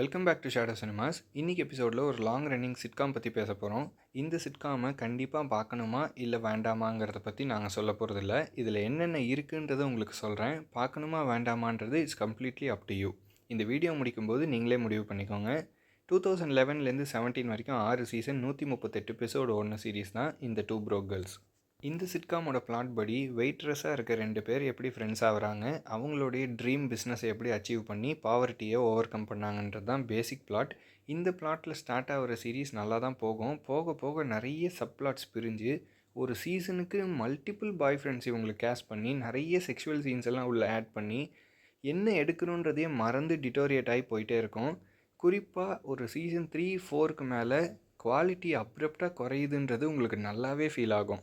Welcome back to Shadow Cinemas. இன்னைக்கு எபிசோடில் ஒரு லாங் ரன்னிங் சிட்காம் பற்றி பேச போகிறோம். இந்த சிட்காமை கண்டிப்பாக பார்க்கணுமா இல்லை வேண்டாமாங்கிறத பற்றி நாங்கள் சொல்ல போகிறதில்ல. இதில் என்னென்ன இருக்குன்றதை உங்களுக்கு சொல்கிறேன். பார்க்கணுமா வேண்டாமான்றது it's completely up to you. இந்த வீடியோ முடிக்கும்போது நீங்களே முடிவு பண்ணிக்கோங்க. 2011லேருந்து 17 வரைக்கும் 6 சீசன் 138 எபிசோடு ஓடின சீரீஸ் தான் இந்த டூ ப்ரோக் கேர்ள்ஸ். இந்த சிட்காமோட பிளாட் படி வெயிட்ரஸாக இருக்க 2 பேர் எப்படி ஃப்ரெண்ட்ஸ் ஆகுறாங்க, அவங்களுடைய ட்ரீம் பிஸ்னஸை எப்படி அச்சீவ் பண்ணி பாவர்ட்டியை ஓவர் கம் பண்ணாங்கன்றது தான் பேசிக் பிளாட். இந்த பிளாட்டில் ஸ்டார்ட் ஆகிற சீரீஸ் நல்லா தான் போகும். போக போக நிறைய சப் பிளாட்ஸ் பிரிஞ்சு ஒரு சீசனுக்கு மல்டிபிள் பாய் ஃப்ரெண்ட்ஸ் இவங்களுக்கு கேஸ்ட் பண்ணி நிறைய செக்ஷுவல் சீன்ஸ் எல்லாம் உள்ள ஆட் பண்ணி என்ன எடுக்கணுன்றதையே மறந்து டிட்டோரியேட் ஆகி போயிட்டே இருக்கும். குறிப்பாக ஒரு சீசன் 3-4க்கு மேலே குவாலிட்டி அப்ரப்டாக குறையுதுன்றது உங்களுக்கு நல்லாவே ஃபீல் ஆகும்.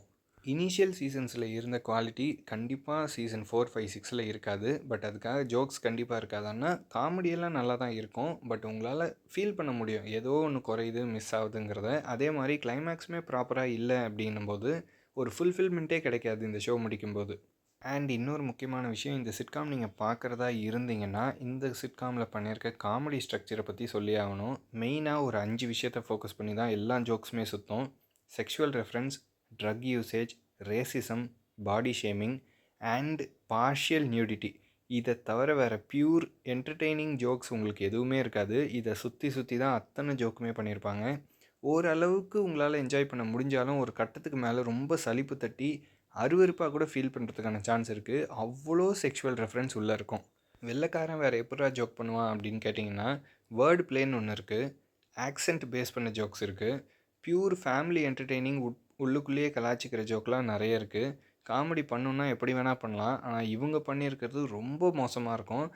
இனிஷியல் சீசன்ஸில் இருந்த குவாலிட்டி கண்டிப்பாக சீசன் 4, 5, 6ல் இருக்காது. பட் அதுக்காக ஜோக்ஸ் கண்டிப்பாக இருக்காதுன்னா காமெடியெல்லாம் நல்லா தான் இருக்கும். பட் உங்களால் ஃபீல் பண்ண முடியும் ஏதோ ஒன்று குறையுது, மிஸ் ஆகுதுங்கிறத. அதே மாதிரி கிளைமேக்ஸுமே ப்ராப்பராக இல்லை அப்படின்னும்போது ஒரு ஃபுல்ஃபில்மெண்ட்டே கிடைக்காது இந்த ஷோ முடிக்கும்போது. அண்ட் இன்னொரு முக்கியமான விஷயம், இந்த சிட்காம் நீங்கள் பார்க்குறதா இருந்தீங்கன்னா இந்த சிட்காமில் பண்ணியிருக்க காமெடி ஸ்ட்ரக்சரை பற்றி சொல்லி ஆகணும். மெயினாக ஒரு 5 விஷயத்தை ஃபோக்கஸ் பண்ணி தான் எல்லா ஜோக்ஸுமே சுற்றும். Sexual reference, drug usage, racism, body shaming and partial nudity. இதை தவிர வேறு பியூர் என்டர்டெய்னிங் ஜோக்ஸ் உங்களுக்கு எதுவுமே இருக்காது. இதை சுற்றி தான் அத்தனை ஜோக்குமே பண்ணியிருப்பாங்க. ஓரளவுக்கு உங்களால் என்ஜாய் பண்ண முடிஞ்சாலும் ஒரு கட்டத்துக்கு மேலே ரொம்ப சலிப்பு தட்டி அருவருப்பாக கூட ஃபீல் பண்ணுறதுக்கான சான்ஸ் இருக்குது. அவ்வளோ செக்ஷுவல் ரெஃபரன்ஸ் உள்ளே இருக்கும். வெள்ளைக்காரன் வேறு எப்படா ஜோக் பண்ணுவான் அப்படின்னு கேட்டிங்கன்னா வேர்டு பிளேன்னு ஒன்று இருக்குது. ஆக்சென்ட் பேஸ் பண்ண ஜோக்ஸ் இருக்குது. பியூர் ஃபேமிலி என்டர்டெய்னிங் உள்ளுக்குள்ளேயே கலாச்சிக்கிற ஜோக்கெலாம் நிறைய இருக்குது. காமெடி பண்ணணுன்னா எப்படி வேணால் பண்ணலாம். ஆனால் இவங்க பண்ணியிருக்கிறது ரொம்ப மோசமாக இருக்கும்.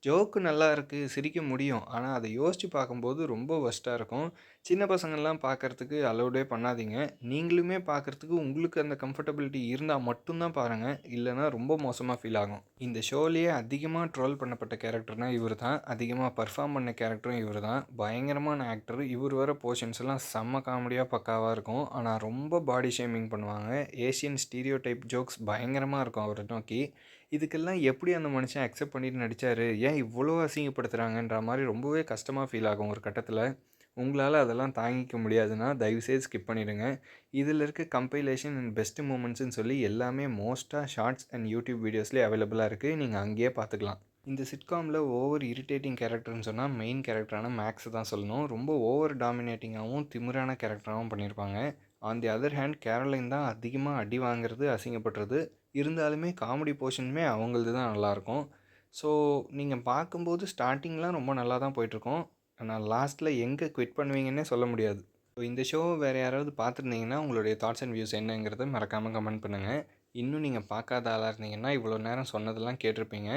ஜோக்கு நல்லா இருக்குது, சிரிக்க முடியும். ஆனால் அதை யோசித்து பார்க்கும்போது ரொம்ப ஒஸ்ட்டாக இருக்கும். சின்ன பசங்கள்லாம் பார்க்குறதுக்கு அலோடே பண்ணாதீங்க. நீங்களுமே பார்க்குறதுக்கு உங்களுக்கு அந்த கம்ஃபர்டபிலிட்டி இருந்தால் மட்டும்தான் பாருங்கள். இல்லைனா ரொம்ப மோசமாக ஃபீல் ஆகும். இந்த ஷோலேயே அதிகமாக ட்ரோல் பண்ணப்பட்ட கேரக்டர்னால் இவர் தான். அதிகமாக பர்ஃபார்ம் பண்ண கேரக்டரும் இவர் தான். பயங்கரமான ஆக்டர். இவர் வர போர்ஷன்ஸ் எல்லாம் செம்ம காமெடியாக பக்காவாக இருக்கும். ஆனால் ரொம்ப பாடி ஷேமிங் பண்ணுவாங்க. ஏஷியன் ஸ்டீரியோ டைப் ஜோக்ஸ் பயங்கரமாக இருக்கும் அவரை நோக்கி. இதுக்கெல்லாம் எப்படி அந்த மனுஷன் அக்செப்ட் பண்ணிட்டு நடித்தார், ஏன் இவ்வளோ அசிங்கப்படுத்துகிறாங்கன்ற மாதிரி ரொம்பவே கஷ்டமாக ஃபீல் ஆகும் ஒரு கட்டத்தில். உங்களால் அதெல்லாம் தாங்கிக்க முடியாதுன்னா தயவுசெய்து ஸ்கிப் பண்ணிவிடுங்க. இதில் இருக்க கம்பைலேஷன் அண்ட் பெஸ்ட் மூமெண்ட்ஸ்னு சொல்லி எல்லாமே மோஸ்ட்டாக ஷார்ட்ஸ் அண்ட் யூடியூப் வீடியோஸ்லேயே அவைலபிளாக இருக்குது. நீங்கள் அங்கேயே பார்த்துக்கலாம். இந்த சிட்காமில் ஓவர் இரிட்டேட்டிங் கேரக்டர்னு சொன்னால் மெயின் கேரக்டரான மேக்ஸ் தான் சொல்லணும். ரொம்ப ஓவர் டாமினேட்டிங்காகவும் திமிரான கேரக்டராகவும் பண்ணியிருப்பாங்க. ஆன் தி அதர் ஹேண்ட் கேரளைன் தான் அதிகமாக அடி வாங்குறது, அசிங்கப்படுறது. இருந்தாலுமே காமெடி போர்ஷனுமே அவங்களது தான் நல்லாயிருக்கும். ஸோ நீங்கள் பார்க்கும்போது ஸ்டார்டிங்லாம் ரொம்ப நல்லா தான் போயிட்டுருக்கோம். ஆனால் லாஸ்ட்டில் எங்கே குவிட் பண்ணுவீங்கன்னே சொல்ல முடியாது. ஸோ இந்த ஷோ வேறு யாராவது பார்த்துருந்தீங்கன்னா உங்களுடைய தாட்ஸ் அண்ட் வியூஸ் என்னங்கிறத மறக்காமல் கமெண்ட் பண்ணுங்கள். இன்னும் நீங்கள் பார்க்காத ஆளாக இருந்தீங்கன்னா இவ்வளோ நேரம் சொன்னதெல்லாம் கேட்டிருப்பீங்க.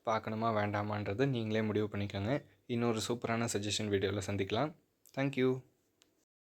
பார்க்கணுமா வேண்டாமான்றது நீங்களே முடிவு பண்ணிக்கோங்க. இன்னொரு சூப்பரான சஜஷன் வீடியோவில் சந்திக்கலாம். தேங்க்யூ.